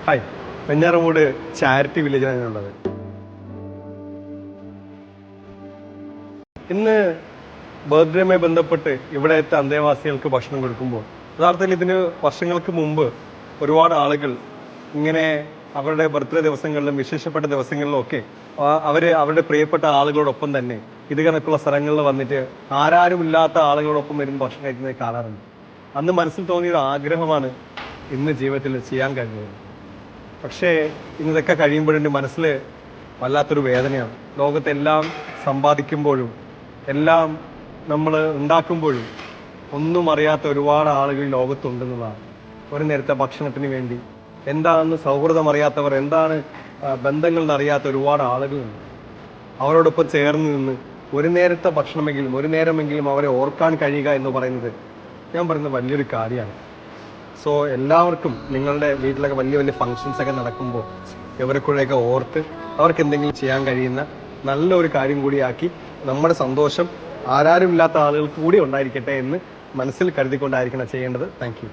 Hi, Venjaramoodu charity വില്ലേജിലാണ് ഉള്ളത്. ഇന്ന് ബർത്ത്ഡേയുമായി ബന്ധപ്പെട്ട് ഇവിടുത്തെ അന്തേവാസികൾക്ക് ഭക്ഷണം കൊടുക്കുമ്പോൾ യഥാർത്ഥത്തിൽ ഇതിന് വർഷങ്ങൾക്ക് മുമ്പ് ഒരുപാട് ആളുകൾ ഇങ്ങനെ അവരുടെ ബർത്ത്ഡേ ദിവസങ്ങളിലും വിശേഷപ്പെട്ട ദിവസങ്ങളിലും ഒക്കെ അവരുടെ പ്രിയപ്പെട്ട ആളുകളോടൊപ്പം തന്നെ ഇത് കണക്കുള്ള സ്ഥലങ്ങളിൽ വന്നിട്ട് ആരാരുമില്ലാത്ത ആളുകളോടൊപ്പം വരുന്ന ഭക്ഷണം കഴിക്കുന്നത് കാണാറുണ്ട്. അന്ന് മനസ്സിൽ തോന്നിയൊരു ആഗ്രഹമാണ് ഇന്ന് ജീവിതത്തിൽ ചെയ്യാൻ കഴിഞ്ഞത്. പക്ഷേ ഇതൊക്കെ കഴിയുമ്പോഴെൻ്റെ മനസ്സിൽ വല്ലാത്തൊരു വേദനയാണ്. ലോകത്തെല്ലാം സമ്പാദിക്കുമ്പോഴും എല്ലാം നമ്മൾ ഉണ്ടാക്കുമ്പോഴും ഒന്നും അറിയാത്ത ഒരുപാട് ആളുകൾ ലോകത്തുണ്ടെന്നുള്ളതാണ്. ഒരു നേരത്തെ ഭക്ഷണത്തിന് വേണ്ടി എന്താണെന്ന് സൗഹൃദം അറിയാത്തവർ, എന്താണ് ബന്ധങ്ങൾ അറിയാത്ത ഒരുപാട് ആളുകളുണ്ട്. അവരോടൊപ്പം ചേർന്ന് നിന്ന് ഒരു നേരത്തെ ഭക്ഷണമെങ്കിലും ഒരു നേരമെങ്കിലും അവരെ ഓർക്കാൻ കഴിയുക എന്ന് പറയുന്നത് ഞാൻ പറയുന്നത് വലിയൊരു കാര്യമാണ്. സോ എല്ലാവർക്കും നിങ്ങളുടെ വീട്ടിലൊക്കെ വലിയ വലിയ ഫങ്ഷൻസ് ഒക്കെ നടക്കുമ്പോൾ ഇവർക്കുള്ളയൊക്കെ ഓർത്ത് അവർക്ക് എന്തെങ്കിലും ചെയ്യാൻ കഴിയുന്ന നല്ലൊരു കാര്യം കൂടിയാക്കി നമ്മുടെ സന്തോഷം ആരാരുമില്ലാത്ത ആളുകൾക്ക് കൂടി ഉണ്ടായിരിക്കട്ടെ എന്ന് മനസ്സിൽ കരുതിക്കൊണ്ടായിരിക്കണം ചെയ്യേണ്ടത്. Thank you.